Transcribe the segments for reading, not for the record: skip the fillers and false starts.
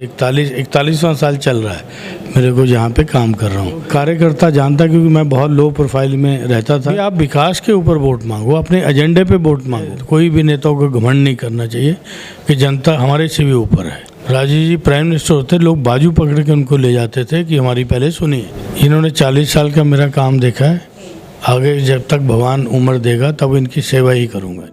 41वां साल चल रहा है मेरे को जहाँ पे काम कर रहा हूँ। कार्यकर्ता जानता क्योंकि मैं बहुत लो प्रोफाइल में रहता था। आप विकास के ऊपर वोट मांगो, अपने एजेंडे पे वोट मांगो। कोई भी नेताओं को घमंड नहीं करना चाहिए कि जनता हमारे से भी ऊपर है। राजीव जी प्राइम मिनिस्टर होते, लोग बाजू पकड़ के उनको ले जाते थे कि हमारी पहले सुनिए। इन्होंने 40 साल का मेरा काम देखा है, आगे जब तक भगवान उम्र देगा तब इनकी सेवा ही करूँगा।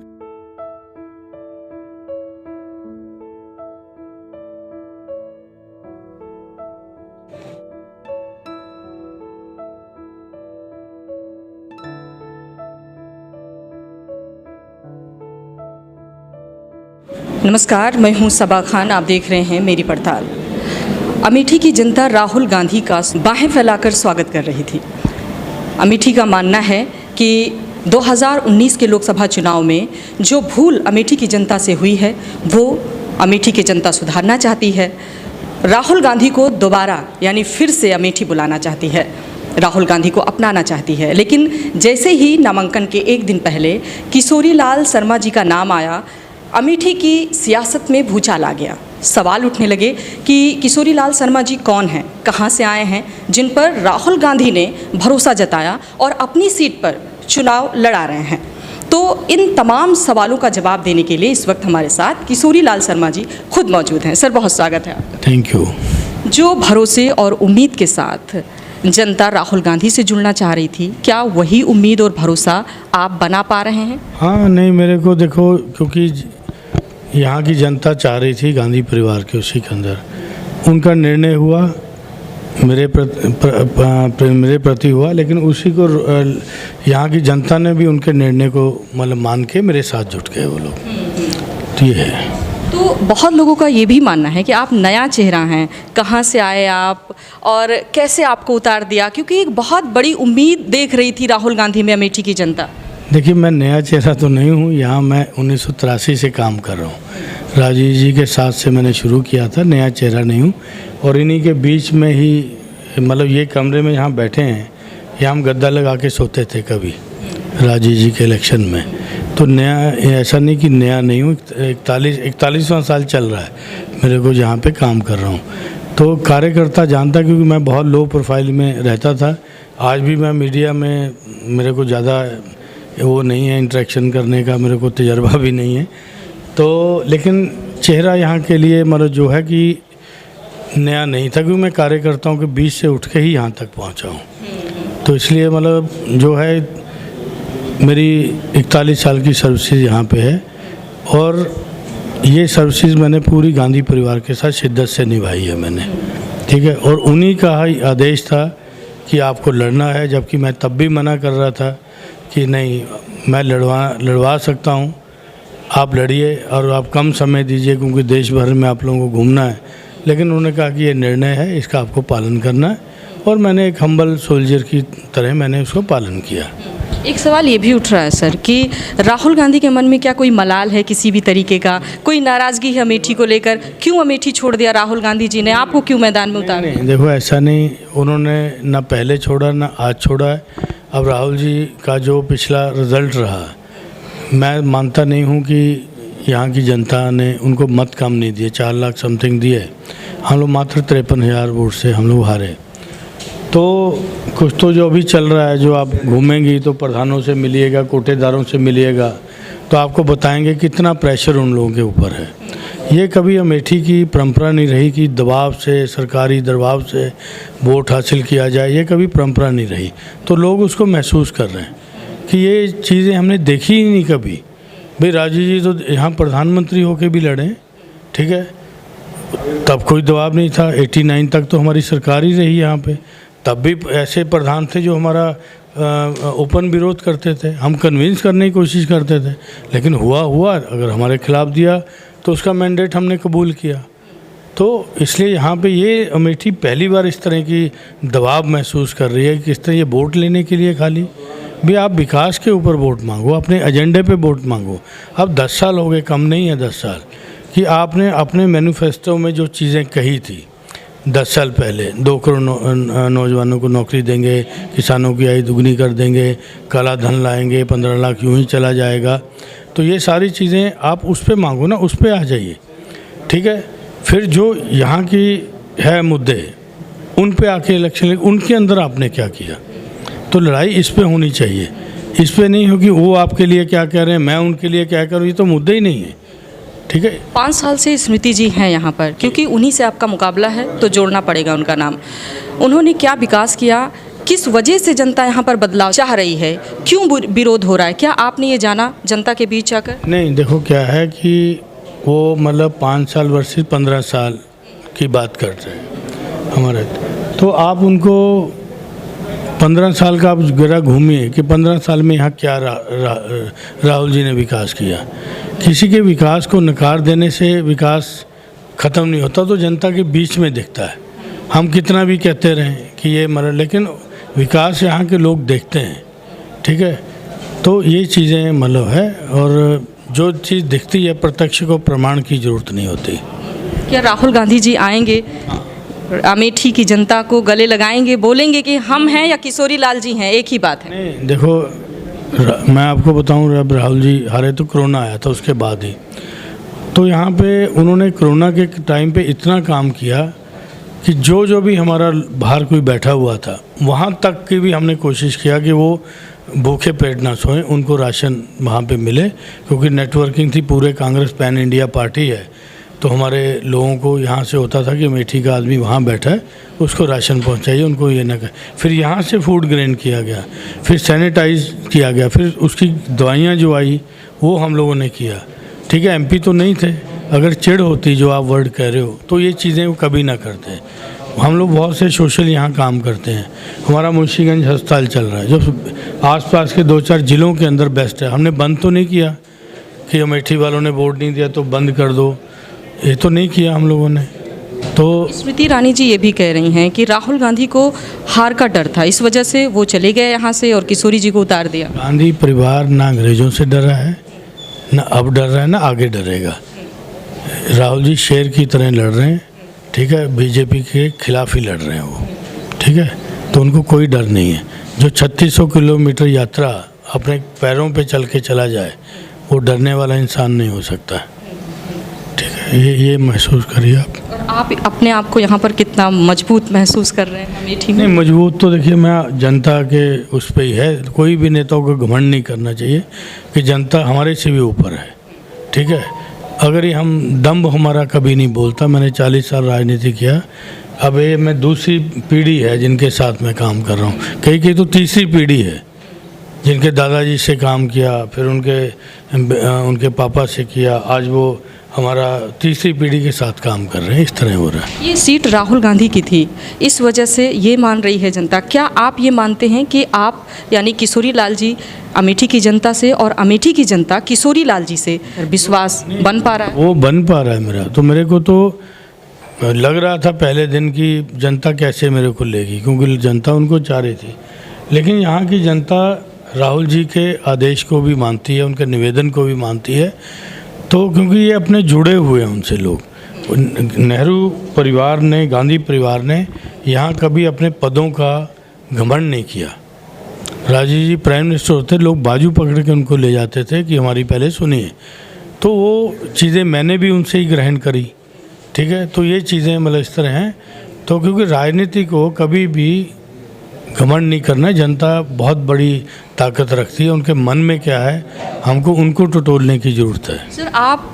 नमस्कार, मैं हूं सबा खान। आप देख रहे हैं मेरी पड़ताल। अमेठी की जनता राहुल गांधी का बाहें फैलाकर स्वागत कर रही थी। अमेठी का मानना है कि 2019 के लोकसभा चुनाव में जो भूल अमेठी की जनता से हुई है वो अमेठी की जनता सुधारना चाहती है। राहुल गांधी को दोबारा यानी फिर से अमेठी बुलाना चाहती है, राहुल गांधी को अपनाना चाहती है। लेकिन जैसे ही नामांकन के एक दिन पहले किशोरी लाल शर्मा जी का नाम आया, अमेठी की सियासत में भूचाल आ गया। सवाल उठने लगे कि किशोरी लाल शर्मा जी कौन हैं, कहां से आए हैं, जिन पर राहुल गांधी ने भरोसा जताया और अपनी सीट पर चुनाव लड़ा रहे हैं। तो इन तमाम सवालों का जवाब देने के लिए इस वक्त हमारे साथ किशोरी लाल शर्मा जी खुद मौजूद हैं। सर, बहुत स्वागत है आपका। Thank you. जो भरोसे और उम्मीद के साथ जनता राहुल गांधी से जुड़ना चाह रही थी, क्या वही उम्मीद और भरोसा आप बना पा रहे हैं? हाँ, नहीं, मेरे को देखो, क्योंकि यहाँ की जनता चाह रही थी गांधी परिवार के उसी के अंदर उनका निर्णय हुआ, मेरे प्रति हुआ, लेकिन उसी को यहाँ की जनता ने भी उनके निर्णय को मतलब मान के मेरे साथ जुट गए वो लोग। तो ये है। तो बहुत लोगों का ये भी मानना है कि आप नया चेहरा हैं। कहाँ से आए आप और कैसे आपको उतार दिया, क्योंकि एक बहुत बड़ी उम्मीद देख रही थी राहुल गांधी में अमेठी की जनता। देखिए, मैं नया चेहरा तो नहीं हूँ। यहाँ मैं 1983 से काम कर रहा हूँ। राजीव जी के साथ से मैंने शुरू किया था। नया चेहरा नहीं हूँ। और इन्हीं के बीच में ही मतलब ये कमरे में यहाँ बैठे हैं, यहाँ हम गद्दा लगा के सोते थे कभी राजीव जी के इलेक्शन में। तो नया ऐसा नहीं कि नया नहीं हूँ। 41वां साल चल रहा है मेरे को जहाँ पे काम कर रहा हूँ। तो कार्यकर्ता जानता क्योंकि मैं बहुत लो प्रोफाइल में रहता था। आज भी मैं मीडिया में, मेरे को ज़्यादा वो नहीं है इंटरेक्शन करने का, मेरे को तजर्बा भी नहीं है। तो लेकिन चेहरा यहाँ के लिए मतलब जो है कि नया नहीं था, क्योंकि मैं कार्यकर्ताओं के बीच से उठ के ही यहाँ तक पहुँचा हूँ। तो इसलिए मतलब जो है मेरी 41 साल की सर्विसेज यहाँ पे है और ये सर्विसेज मैंने पूरी गांधी परिवार के साथ शिद्दत से निभाई है मैंने, ठीक है। और उन्हीं का ही आदेश था कि आपको लड़ना है, जबकि मैं तब भी मना कर रहा था कि नहीं, मैं लड़वा सकता हूँ, आप लड़िए और आप कम समय दीजिए क्योंकि देश भर में आप लोगों को घूमना है। लेकिन उन्होंने कहा कि ये निर्णय है, इसका आपको पालन करना है। और मैंने एक हम्बल सोल्जर की तरह मैंने उसको पालन किया। एक सवाल ये भी उठ रहा है सर कि राहुल गांधी के मन में क्या कोई मलाल है, किसी भी तरीके का कोई नाराज़गी है अमेठी को लेकर? क्यों अमेठी छोड़ दिया राहुल गांधी जी ने, आपको क्यों मैदान में उतारा? नहीं, देखो, ऐसा नहीं, उन्होंने ना पहले छोड़ा ना आज छोड़ा है। अब राहुल जी का जो पिछला रिज़ल्ट रहा, मैं मानता नहीं हूँ कि यहाँ की जनता ने उनको मत कम नहीं दिए, 4 लाख समथिंग दिए। हम लोग मात्र 53,000 वोट से हम लोग हारे। तो कुछ तो जो अभी चल रहा है, जो आप घूमेंगी तो प्रधानों से मिलिएगा, कोटेदारों से मिलिएगा, तो आपको बताएंगे कितना प्रेशर उन लोगों के ऊपर है। ये कभी अमेठी की परंपरा नहीं रही कि दबाव से, सरकारी दबाव से वोट हासिल किया जाए, ये कभी परंपरा नहीं रही। तो लोग उसको महसूस कर रहे हैं कि ये चीज़ें हमने देखी ही नहीं कभी। भाई राजीव जी तो यहाँ प्रधानमंत्री होके भी लड़े, ठीक है, तब कोई दबाव नहीं था। 89 तक तो हमारी सरकार ही रही यहाँ पे, तब भी ऐसे प्रधान थे जो हमारा ओपन विरोध करते थे, हम कन्विंस करने की कोशिश करते थे, लेकिन हुआ अगर हमारे खिलाफ दिया तो उसका मैंडेट हमने कबूल किया। तो इसलिए यहाँ पे ये अमेठी पहली बार इस तरह की दबाव महसूस कर रही है कि किस तरह ये वोट लेने के लिए खाली भी आप विकास के ऊपर वोट मांगो, अपने एजेंडे पे वोट मांगो। अब 10 साल हो गए, कम नहीं है 10 साल, कि आपने अपने मैनिफेस्टो में जो चीज़ें कही थी 10 साल पहले, 2 करोड़ नौजवानों को नौकरी देंगे, किसानों की आय दुगनी कर देंगे, काला धन लाएंगे, 15 लाख यूं ही चला जाएगा। तो ये सारी चीज़ें आप उस पर मांगो ना, उस पर आ जाइए, ठीक है। फिर जो यहाँ की है मुद्दे उन पे आके इलेक्शन, उनके अंदर आपने क्या किया। तो लड़ाई इस पे होनी चाहिए, इस पे नहीं हो कि वो आपके लिए क्या कह रहे हैं, मैं उनके लिए क्या करूँ, ये तो मुद्दा ही नहीं है। ठीक है, 5 साल से स्मृति जी हैं यहाँ पर, क्योंकि उन्हीं से आपका मुकाबला है तो जोड़ना पड़ेगा उनका नाम। उन्होंने क्या विकास किया, किस वजह से जनता यहाँ पर बदलाव चाह रही है, क्यों विरोध हो रहा है, क्या आपने ये जाना जनता के बीच जाकर? नहीं, देखो क्या है कि वो मतलब 5 साल वर्सेस 15 साल की बात करते हैं हमारे, तो आप उनको 15 साल का आप जरा घूमिए कि 15 साल में यहाँ क्या राहुल जी ने विकास किया। किसी के विकास को नकार देने से विकास ख़त्म नहीं होता, तो जनता के बीच में दिखता है। हम कितना भी कहते रहें कि ये लेकिन विकास यहाँ के लोग देखते हैं। ठीक है, तो ये चीज़ें मतलब है, और जो चीज़ दिखती है प्रत्यक्ष को प्रमाण की ज़रूरत नहीं होती। क्या राहुल गांधी जी आएंगे, अमेठी की जनता को गले लगाएंगे, बोलेंगे कि हम हैं या किशोरी लाल जी हैं, एक ही बात है? नहीं, देखो मैं आपको बताऊं, जब राहुल जी हारे तो कोरोना आया था, उसके बाद ही तो यहाँ पे उन्होंने कोरोना के टाइम पे इतना काम किया कि जो भी हमारा बाहर कोई बैठा हुआ था वहाँ तक की भी हमने कोशिश किया कि वो भूखे पेट ना सोएं, उनको राशन वहाँ पे मिले, क्योंकि नेटवर्किंग थी, पूरे कांग्रेस पैन इंडिया पार्टी है, तो हमारे लोगों को यहाँ से होता था कि अमेठी का आदमी वहाँ बैठा है, उसको राशन पहुँचाइए, उनको ये ना कर। फिर यहाँ से फूड ग्रेन किया गया, फिर सैनिटाइज किया गया, फिर उसकी दवाइयाँ जो आई वो हम लोगों ने किया। ठीक है, एमपी तो नहीं थे, अगर चिढ़ होती जो आप वर्ड कह रहे हो तो ये चीज़ें वो कभी ना करते। हम लोग बहुत से सोशल यहाँ काम करते हैं, हमारा मुंशीगंज अस्पताल चल रहा है जो आसपास के 2-4 ज़िलों के अंदर बेस्ट है। हमने बंद तो नहीं किया कि अमेठी वालों ने वोट नहीं दिया तो बंद कर दो, ये तो नहीं किया हम लोगों ने। तो स्मृति ईरानी जी ये भी कह रही हैं कि राहुल गांधी को हार का डर था, इस वजह से वो चले गए यहाँ से और किशोरी जी को उतार दिया। गांधी परिवार ना अंग्रेज़ों से डरा है, ना अब डर रहा है, ना आगे डरेगा। राहुल जी शेर की तरह लड़ रहे हैं। ठीक है, बीजेपी के खिलाफ ही लड़ रहे हैं वो। ठीक है, तो उनको कोई डर नहीं है। जो 3600 किलोमीटर यात्रा अपने पैरों पे चल के चला जाए, वो डरने वाला इंसान नहीं हो सकता। ठीक है, ये महसूस करिए आप। और आप अपने आप को यहाँ पर कितना मजबूत महसूस कर रहे हैं अमेठी में? नहीं, मजबूत तो देखिए मैं जनता के उस पर ही है। कोई भी नेताओं को घमंड नहीं करना चाहिए कि जनता हमारे से भी ऊपर है। ठीक है, अगर ये हम दम्भ हमारा कभी नहीं बोलता। मैंने 40 साल राजनीति किया, अब ये मैं दूसरी पीढ़ी है जिनके साथ मैं काम कर रहा हूँ, कई तो तीसरी पीढ़ी है जिनके दादाजी से काम किया, फिर उनके पापा से किया, आज वो हमारा तीसरी पीढ़ी के साथ काम कर रहे हैं। इस तरह हो रहा है। ये सीट राहुल गांधी की थी, इस वजह से ये मान रही है जनता। क्या आप ये मानते हैं कि आप यानी किशोरी लाल जी अमेठी की जनता से और अमेठी की जनता किशोरी लाल जी से विश्वास बन पा रहा है? वो बन पा रहा है मेरा। तो मेरे को तो लग रहा था पहले दिन की जनता कैसे मेरे को लेगी, क्योंकि जनता उनको चाह रही थी। लेकिन यहाँ की जनता राहुल जी के आदेश को भी मानती है, उनके निवेदन को भी मानती है। तो क्योंकि ये अपने जुड़े हुए हैं उनसे लोग। नेहरू परिवार ने, गांधी परिवार ने यहाँ कभी अपने पदों का घमंड नहीं किया। राजीव जी प्राइम मिनिस्टर होते, लोग बाजू पकड़ के उनको ले जाते थे कि हमारी पहले सुनिए। तो वो चीज़ें मैंने भी उनसे ही ग्रहण करी। ठीक है, तो ये चीज़ें मतलब इस तरह हैं। तो क्योंकि राजनीति को कभी भी घमंड नहीं करना। जनता बहुत बड़ी ताकत रखती है, उनके मन में क्या है हमको उनको टटोलने की ज़रूरत है। सर, आप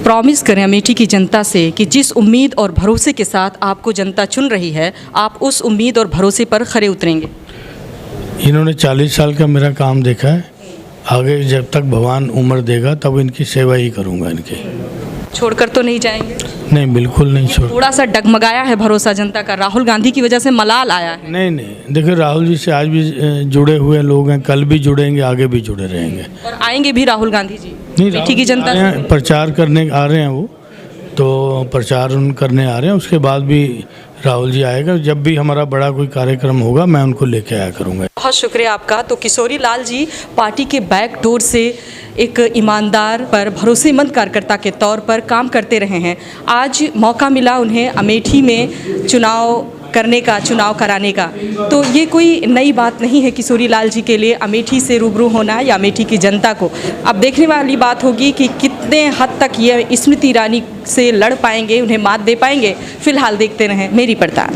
प्रॉमिस करें अमेठी की जनता से कि जिस उम्मीद और भरोसे के साथ आपको जनता चुन रही है, आप उस उम्मीद और भरोसे पर खरे उतरेंगे। इन्होंने 40 साल का मेरा काम देखा है, आगे जब तक भगवान उम्र देगा तब इनकी सेवा ही करूँगा। इनकी छोड़कर तो नहीं जाएंगे? नहीं, बिल्कुल नहीं छोड़। थोड़ा सा डगमगाया है भरोसा जनता का, राहुल गांधी की वजह से मलाल आया है। नहीं, देखिए राहुल जी से आज भी जुड़े हुए लोग हैं, कल भी जुड़ेंगे, आगे भी जुड़े रहेंगे। और आएंगे भी राहुल गांधी जी नहीं, अमेठी की जनता से प्रचार करने आ रहे हैं वो, तो प्रचार करने आ रहे हैं। उसके बाद भी राहुल जी आएगा। जब भी हमारा बड़ा कोई कार्यक्रम होगा मैं उनको लेके आया करूँगा। बहुत शुक्रिया आपका। तो किशोरी लाल जी पार्टी के बैक डोर से एक ईमानदार पर भरोसेमंद कार्यकर्ता के तौर पर काम करते रहे हैं। आज मौका मिला उन्हें अमेठी में चुनाव करने का, चुनाव कराने का, तो ये कोई नई बात नहीं है किशोरी लाल जी के लिए अमेठी से रूबरू होना या अमेठी की जनता को। अब देखने वाली बात होगी कि कितने हद तक ये स्मृति ईरानी से लड़ पाएंगे, उन्हें मात दे पाएंगे, फिलहाल देखते रहें मेरी पड़ताल।